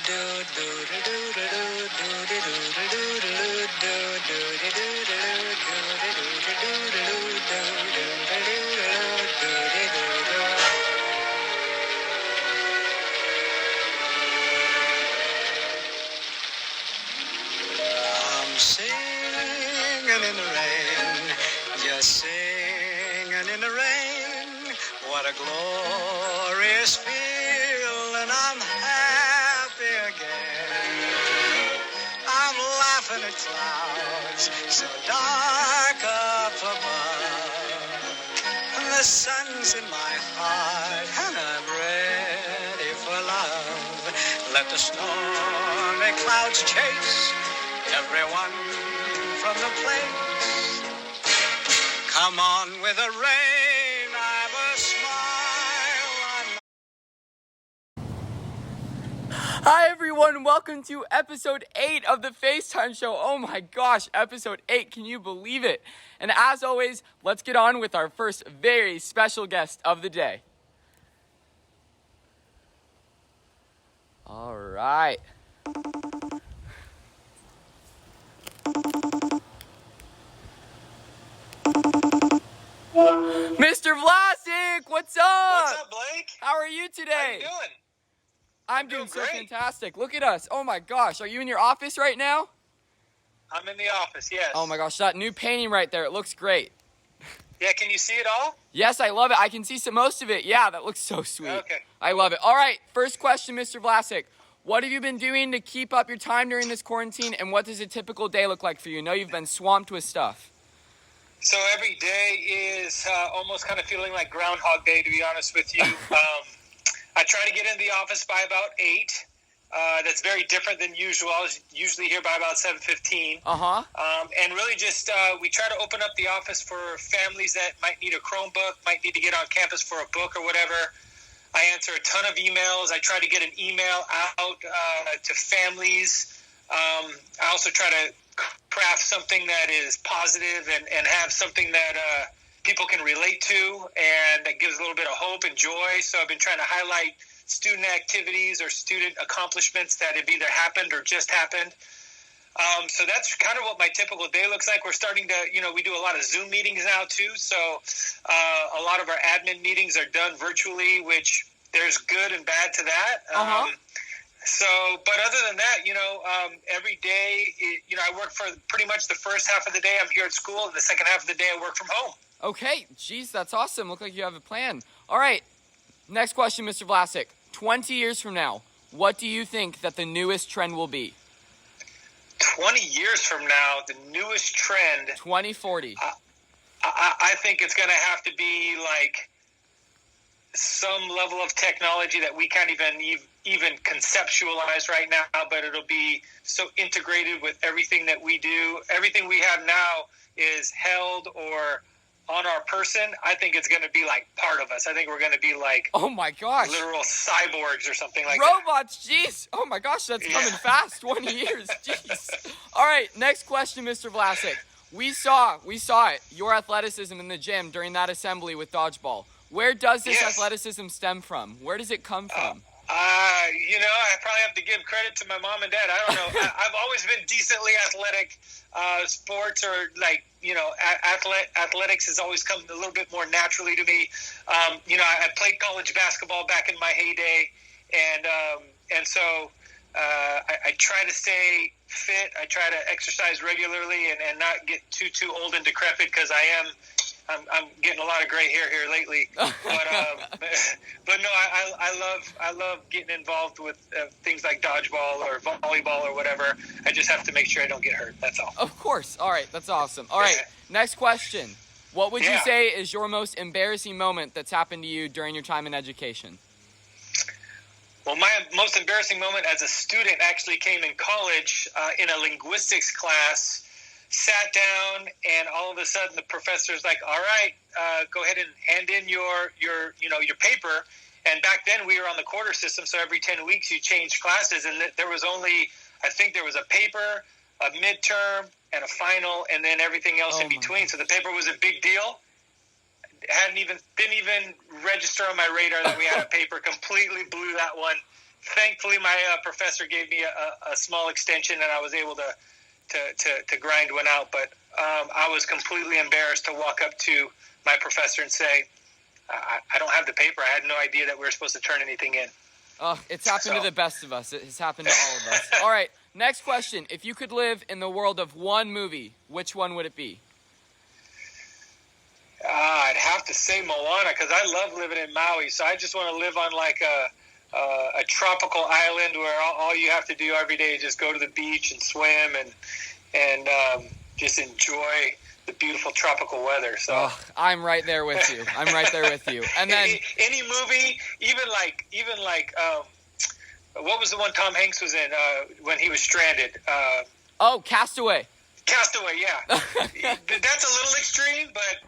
I'm singing in the rain, just singing in the rain. What a glorious feeling, I'm happy again. I'm laughing at clouds so dark up above. And the sun's in my heart and I'm ready for love. Let the stormy clouds chase everyone from the place. Come on with the rain, I've a smile on my... Hi everyone, welcome to episode 8 of the FaceTime show. Oh my gosh, episode 8, can you believe it? And as always, let's get on with our first very special guest of the day. All right. Mr. Vlasic, what's up? What's up, Blake? How are you today? How you doing? I'm doing so great. fantastic. Look at us. Oh my gosh, are you in your office right now? I'm in the office, yes. Oh my gosh, that new painting right there, it looks great. Yeah, can you see it all? Yes, I love it. I can see most of it. Yeah, that looks so sweet. Okay. I love it. All right, first question, Mr. Vlasic. What have you been doing to keep up your time during this quarantine, and what does a typical day look like for you? I know you've been swamped with stuff. So every day is almost kind of feeling like Groundhog Day, to be honest with you. I try to get in the office by about 8. That's very different than usual. I was usually here by about 7:15. And really just we try to open up the office for families that might need a Chromebook, might need to get on campus for a book or whatever. I answer a ton of emails. I try to get an email out to families. I also try to craft something that is positive and have something that people can relate to and that gives a little bit of hope and joy. So I've been trying to highlight student activities or student accomplishments that have either happened or just happened. So that's kind of what my typical day looks like. We're starting to, we do a lot of Zoom meetings now too. So a lot of our admin meetings are done virtually, which there's good and bad to that. But other than that, every day, I work for pretty much the first half of the day I'm here at school, and the second half of the day I work from home. Okay, geez, that's awesome. Look like you have a plan. All right, next question, Mr. Vlasic. 20 years from now, what do you think that the newest trend will be? 20 years from now, the newest trend... 2040. I think it's going to have to be like some level of technology that we can't even conceptualize right now, but it'll be so integrated with everything that we do. Everything we have now is held or on our person. I think it's going to be like part of us. I think we're going to be like, oh my gosh, literal cyborgs or something like robots. That. Jeez. Oh my gosh, that's coming fast. 20 years. Jeez. All right, next question, Mr. Vlasic. We saw it. Your athleticism in the gym during that assembly with dodgeball. Where does this athleticism stem from? Where does it come from? I probably have to give credit to my mom and dad. I don't know. I've always been decently athletic. Sports or athletics has always come a little bit more naturally to me. I played college basketball back in my heyday, and so I try to stay fit. I try to exercise regularly and not get too old and decrepit because I'm getting a lot of gray hair here lately, but no, I love getting involved with things like dodgeball or volleyball or whatever. I just have to make sure I don't get hurt. That's all. Of course. All right, that's awesome. All right, next question. What would you say is your most embarrassing moment that's happened to you during your time in education? Well, my most embarrassing moment as a student actually came in college in a linguistics class. Sat down, and all of a sudden the professor's like, all right, go ahead and hand in your paper. And back then we were on the quarter system, so every 10 weeks you changed classes, and there was only, I think there was a paper, a midterm, and a final, and then everything else in between. So the paper was a big deal. Didn't even register on my radar that we had a paper. Completely blew that one. thankfully, my professor gave me a small extension, and I was able to grind one out. But I was completely embarrassed to walk up to my professor and say, I don't have the paper. I had no idea that we were supposed to turn anything in. Oh, it's happened to the best of us. It has happened to all of us. All right, next question. If you could live in the world of one movie, which one would it be? I'd have to say Moana, because I love living in Maui. So I just want to live on like a tropical island where all you have to do every day is just go to the beach and swim and just enjoy the beautiful tropical weather. So I'm right there with you. And then any movie, even like what was the one Tom Hanks was in when he was stranded? Castaway. Castaway, yeah. That's a little extreme, but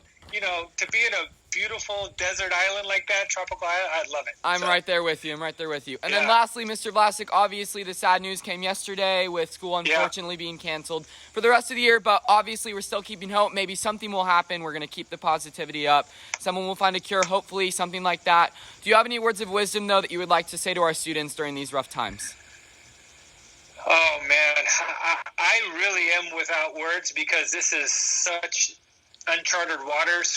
to be in a beautiful desert island like that, tropical island, I'd love it. I'm right there with you. And then lastly, Mr. Vlasic, obviously the sad news came yesterday with school unfortunately being canceled for the rest of the year, but obviously we're still keeping hope. Maybe something will happen. We're going to keep the positivity up. Someone will find a cure, hopefully, something like that. Do you have any words of wisdom, though, that you would like to say to our students during these rough times? Oh, man. I really am without words, because this is such uncharted waters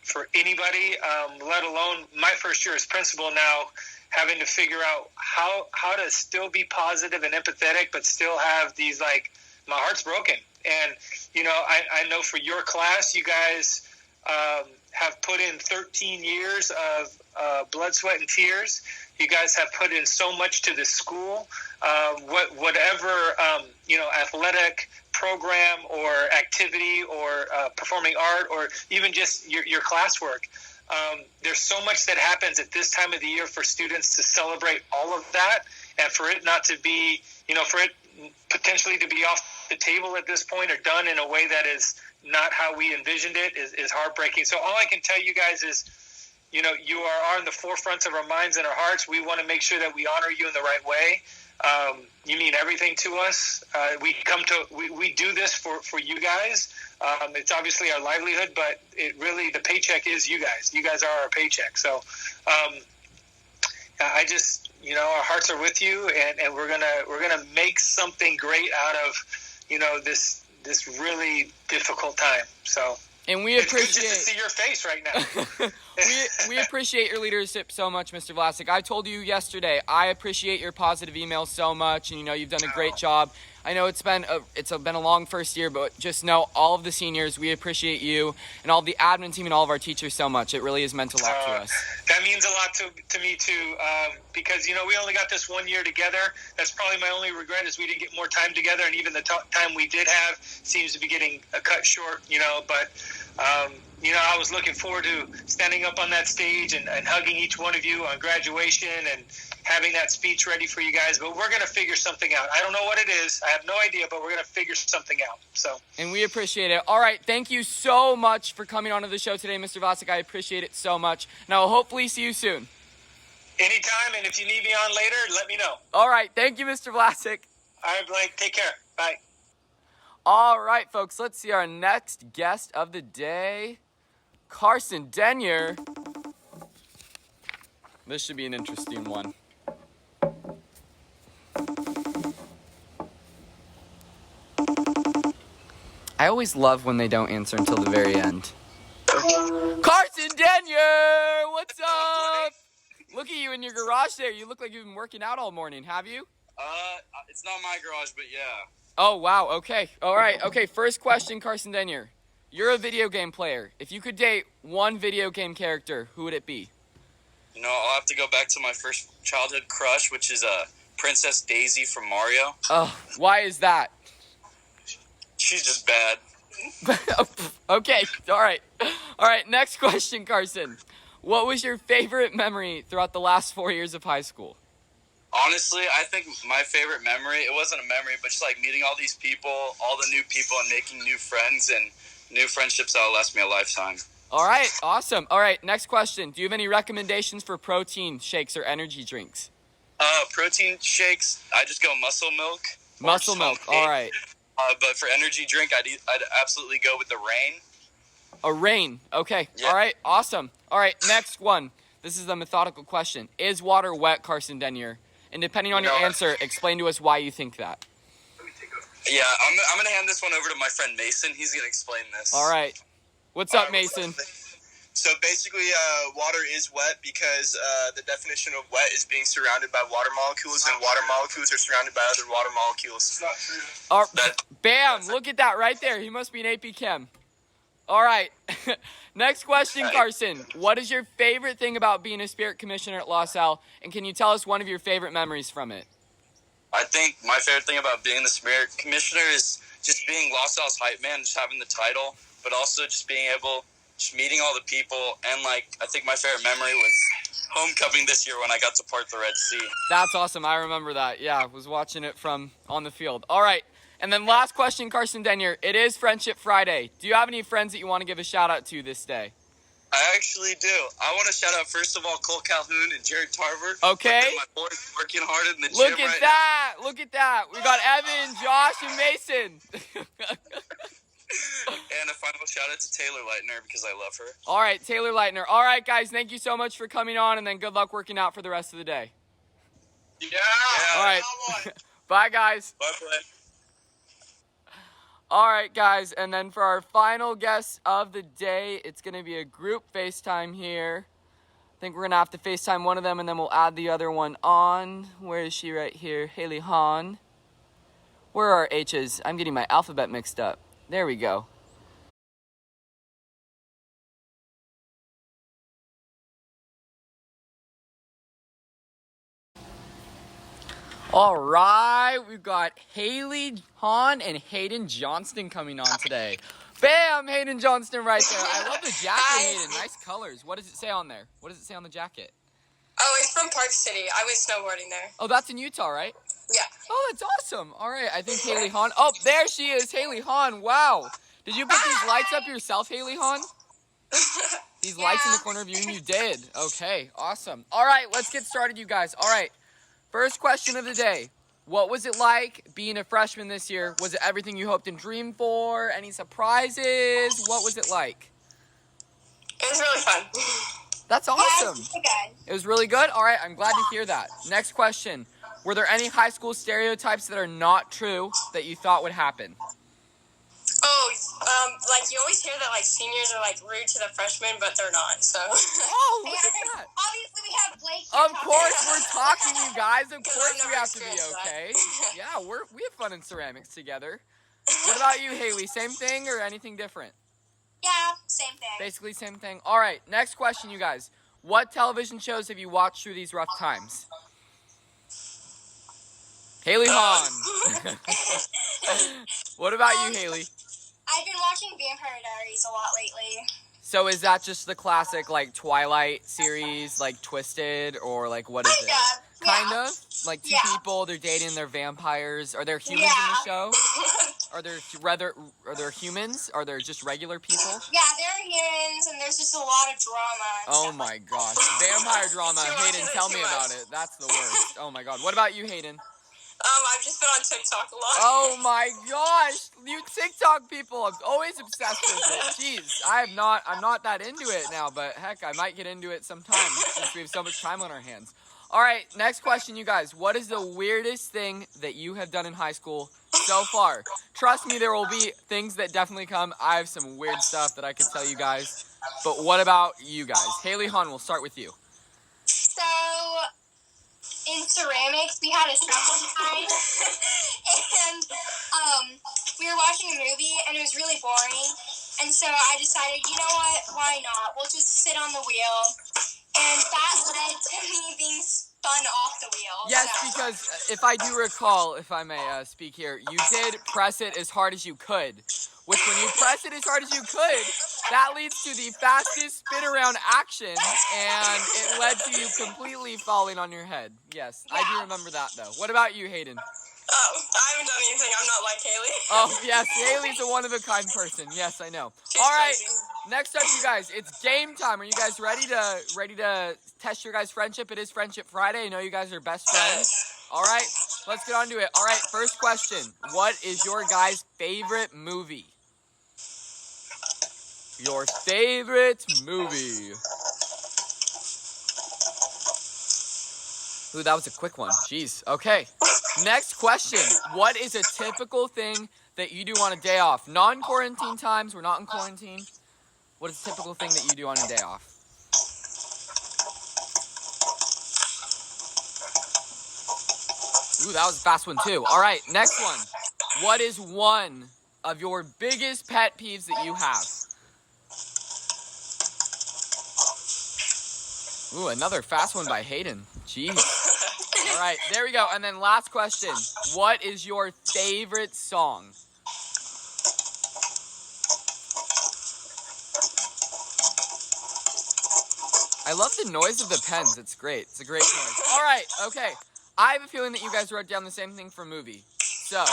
for anybody, let alone my first year as principal now, having to figure out how to still be positive and empathetic, but still have these, like, my heart's broken. And, I know for your class, you guys have put in 13 years of blood, sweat, and tears. You guys have put in so much to this school. Whatever, athletic program or activity or performing art or even just your classwork. There's so much that happens at this time of the year for students to celebrate all of that, and for it not to be, for it potentially to be off the table at this point or done in a way that is not how we envisioned it is heartbreaking. So all I can tell you guys is, you are on the forefronts of our minds and our hearts. We want to make sure that we honor you in the right way. You mean everything to us. We do this for you guys. It's obviously our livelihood, but the paycheck is you guys. You guys are our paycheck. So, I just, our hearts are with you, and we're gonna make something great out of, this really difficult time. So. And we appreciate just to see your face right now. we appreciate your leadership so much, Mr. Vlasic. I told you yesterday, I appreciate your positive emails so much, and you've done a great job. I know it's been a long first year, but just know all of the seniors, we appreciate you and all the admin team and all of our teachers so much. It really has meant a lot to us. That means a lot to me too, because we only got this 1 year together. That's probably my only regret, is we didn't get more time together, and even the time we did have seems to be getting cut short. But I was looking forward to standing up on that stage and hugging each one of you on graduation and having that speech ready for you guys. But we're going to figure something out. I don't know what it is. I have no idea, but we're going to figure something out. And we appreciate it. All right. Thank you so much for coming onto the show today, Mr. Vlasic. I appreciate it so much. And I will hopefully see you soon. Anytime. And if you need me on later, let me know. All right. Thank you, Mr. Vlasic. All right, Blake. Take care. Bye. All right, folks. Let's see our next guest of the day. Carson Tenure. This should be an interesting one. I always love when they don't answer until the very end. Carson Tenure! What's up? Look at you in your garage there. You look like you've been working out all morning. Have you? It's not my garage, but yeah. Oh, wow. Okay. All right. Okay, first question, Carson Tenure. You're a video game player. If you could date one video game character, who would it be? I'll have to go back to my first childhood crush, which is Princess Daisy from Mario. Oh, why is that? She's just bad. Okay. All right. Next question, Carson. What was your favorite memory throughout the last 4 years of high school? Honestly, I think my favorite memory, it wasn't a memory, but just like meeting all these people, all the new people, and making new friends and new friendships that'll last me a lifetime. All right, awesome. All right, next question. Do you have any recommendations for protein shakes or energy drinks? Protein shakes, I just go muscle milk. Muscle milk, all right. But for energy drink, I'd absolutely go with the Reign. A Reign, okay. Yeah. All right, awesome. All right, next one. This is the methodical question. Is water wet, Carson Tenure? And depending on your answer, explain to us why you think that. Yeah, I'm going to hand this one over to my friend Mason. He's going to explain this. All right. What's up, Mason? So basically, water is wet because the definition of wet is being surrounded by water molecules, and water molecules are surrounded by other water molecules. It's not true. Bam! Look at that right there. He must be an AP Chem. All right. Next question, Carson. What is your favorite thing about being a spirit commissioner at LaSalle, and can you tell us one of your favorite memories from it? I think my favorite thing about being the spirit commissioner is just being LaSalle's hype man, just having the title, but also just being able, just meeting all the people, and like I think my favorite memory was homecoming this year when I got to part the Red Sea. That's awesome. I remember that. Yeah, I was watching it from on the field. All right. And then last question, Carson Tenure. It is Friendship Friday. Do you have any friends that you want to give a shout out to this day? I actually do. I want to shout out, first of all, Cole Calhoun and Jared Tarver. Okay. My boys working hard in the gym Look at right that. Look at that. We got Evan, Josh, and Mason. And a final shout out to Taylor Leitner because I love her. All right, Taylor Leitner. All right, guys, thank you so much for coming on, and then good luck working out for the rest of the day. Yeah. All right. Bye, guys. Bye, play. All right, guys, and then for our final guest of the day, it's going to be a group FaceTime here. I think we're going to have to FaceTime one of them, and then we'll add the other one on. Where is she? Right here. Hayley Hahn. Where are our H's? I'm getting my alphabet mixed up. There we go. All right, we've got Hayley Hahn and Hayden Johnston coming on today. Bam, Hayden Johnston right there. I love the jacket, Hayden. Nice colors. What does it say on there? What does it say on the jacket? Oh, it's from Park City. I was snowboarding there. Oh, that's in Utah, right? Yeah. Oh, that's awesome. All right, I think Hayley Hahn. Oh, there she is, Hayley Hahn. Wow. Did you put these lights up yourself, Hayley Hahn? These lights in the corner of you, and you did. Okay, awesome. All right, let's get started, you guys. All right. First question of the day. What was it like being a freshman this year? Was it everything you hoped and dreamed for? Any surprises? What was it like? It was really fun. That's awesome. Yeah, It was really good? All right, I'm glad to hear that. Next question. Were there any high school stereotypes that are not true that you thought would happen? Oh, like you always hear that like seniors are like rude to the freshmen, but they're not. So. Oh, look at that. Obviously, we have Blake. Of course, we're talking, you guys. Of course, I've we never have to be experienced that. okay. Yeah, we have fun in ceramics together. What about you, Hayley? Same thing or anything different? Yeah, same thing. Basically, same thing. All right, next question, you guys. What television shows have you watched through these rough times? Hayley Hahn. What about you, Hayley? I've been watching Vampire Diaries a lot lately. So is that just the classic, like, Twilight series, like, Twisted, or, like, what is it? Kind of? Like, two people, they're dating, they're vampires. Are there humans in the show? Are there humans? Are there just regular people? Yeah, there are humans, and there's just a lot of drama. Oh, my gosh. Vampire drama. Hayden, tell me about it. That's the worst. Oh, my God. What about you, Hayden? I've just been on TikTok a lot. Oh my gosh, you TikTok people! I'm always obsessed with it. Jeez, I'm not that into it now, but heck, I might get into it sometime since we have so much time on our hands. All right, next question, you guys. What is the weirdest thing that you have done in high school so far? Trust me, there will be things that definitely come. I have some weird stuff that I could tell you guys. But what about you guys? Hayley Hahn, we'll start with you. So, in ceramics, we had a set one time, and we were watching a movie, and it was really boring, and so I decided, you know what, why not? We'll just sit on the wheel, and that led to me being spun off the wheel. Yes, because if I do recall, if I may speak here, you did press it as hard as you could, which when you press it as hard as you could, that leads to the fastest spin around action, and it led to you completely falling on your head. Yes, I do remember that, though. What about you, Hayden? Oh, I haven't done anything. I'm not like Hayley. Oh, yes, Hayley's a one-of-a-kind person. Yes, I know. All right, next up, you guys, it's game time. Are you guys ready to test your guys' friendship? It is Friendship Friday. I know you guys are best friends. All right, let's get on to it. All right, first question. What is your guys' favorite movie? Your favorite movie. Ooh, that was a quick one. Jeez. Okay. Next question. What is a typical thing that you do on a day off? Non-quarantine times. We're not in quarantine. What is a typical thing that you do on a day off? Ooh, that was a fast one too. All right, next one. What is one of your biggest pet peeves that you have? Ooh, another fast one by Hayden. Jeez. All right, there we go. And then last question. What is your favorite song? I love the noise of the pens. It's great. It's a great noise. All right, okay. I have a feeling that you guys wrote down the same thing for movie. So,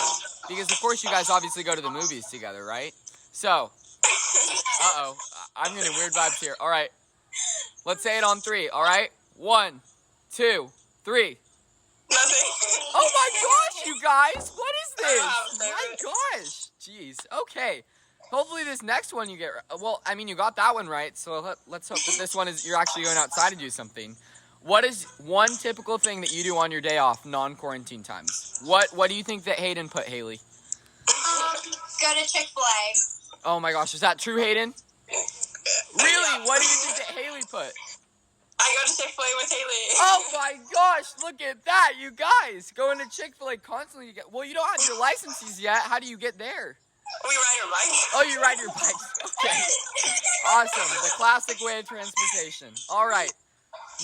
because of course you guys obviously go to the movies together, right? So, uh-oh. I'm getting weird vibes here. All right. Let's say it on 3, all right? 1, 2, 3. Nothing. Oh my gosh, you guys! What is this? My gosh! Jeez. Okay. Hopefully this next one you get right. Well, I mean, you got that one right, so let's hope that this one is you're actually going outside to do something. What is one typical thing that you do on your day off, non-quarantine times? What do you think that Hayden put, Hayley? Go to Chick-fil-A. Oh my gosh, is that true, Hayden? Really? What do you think that Hayley put? I go to Chick-fil-A with Hayley. Oh my gosh, look at that, you guys. Going to Chick-fil-A constantly. Well, you don't have your licenses yet. How do you get there? We ride our bike. Oh, you ride your bikes. Okay. Awesome. The classic way of transportation. All right.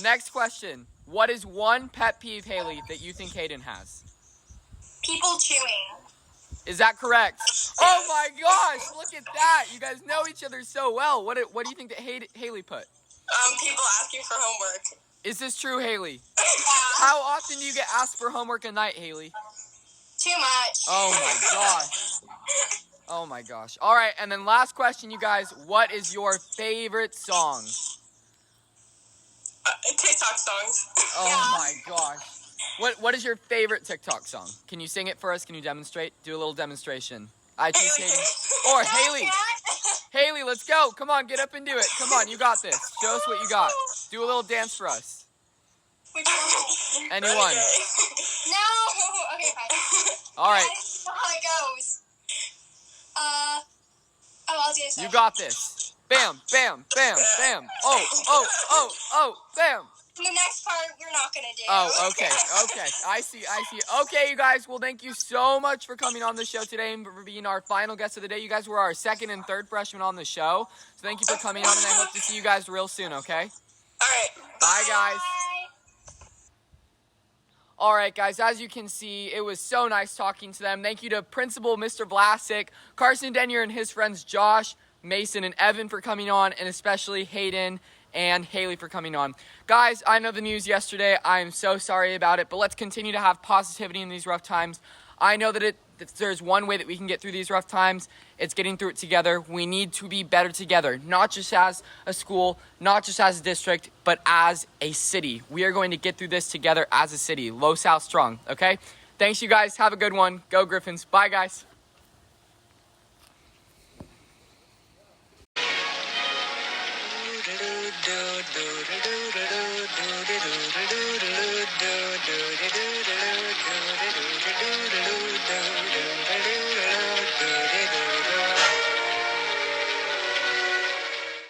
Next question. What is one pet peeve, Hayley, that you think Hayden has? People chewing. Is that correct? Oh my gosh, look at that. You guys know each other so well. What do you think that Hayley put? People asking for homework. Is this true, Hayley? Yeah. How often do you get asked for homework a night, Hayley? Too much. Oh my gosh. Oh my gosh. All right, and then last question, you guys. What is your favorite song? TikTok songs. Oh my gosh. What is your favorite TikTok song? Can you sing it for us? Can you demonstrate? Do a little demonstration. I choose Hayden. Or Hayley. Hayley, let's go. Come on, get up and do it. Come on, you got this. Show us what you got. Do a little dance for us. Anyone? No. Okay, fine. All right. I don't know how it goes. I'll do this. You got this. Bam, bam, bam, bam. Oh, bam. The next part we're not gonna do. Oh, okay. I see. Okay, you guys, well, thank you so much for coming on the show today and for being our final guest of the day. You guys were our second and third freshmen on the show. So thank you for coming on, and I hope to see you guys real soon, okay? All right. Bye, guys. Bye. All right, guys, as you can see, it was so nice talking to them. Thank you to Principal Mr. Vlasic, Carson Tenure, and his friends Josh, Mason, and Evan for coming on, and especially Hayden and Hayley for coming on. Guys, I know the news yesterday. I'm so sorry about it, but let's continue to have positivity in these rough times. I know that there's one way that we can get through these rough times. It's getting through it together. We need to be better together, not just as a school, not just as a district, but as a city. We are going to get through this together as a city. Low South strong, okay? Thanks, you guys. Have a good one. Go Griffins. Bye, guys. Do do do do do do do do do do.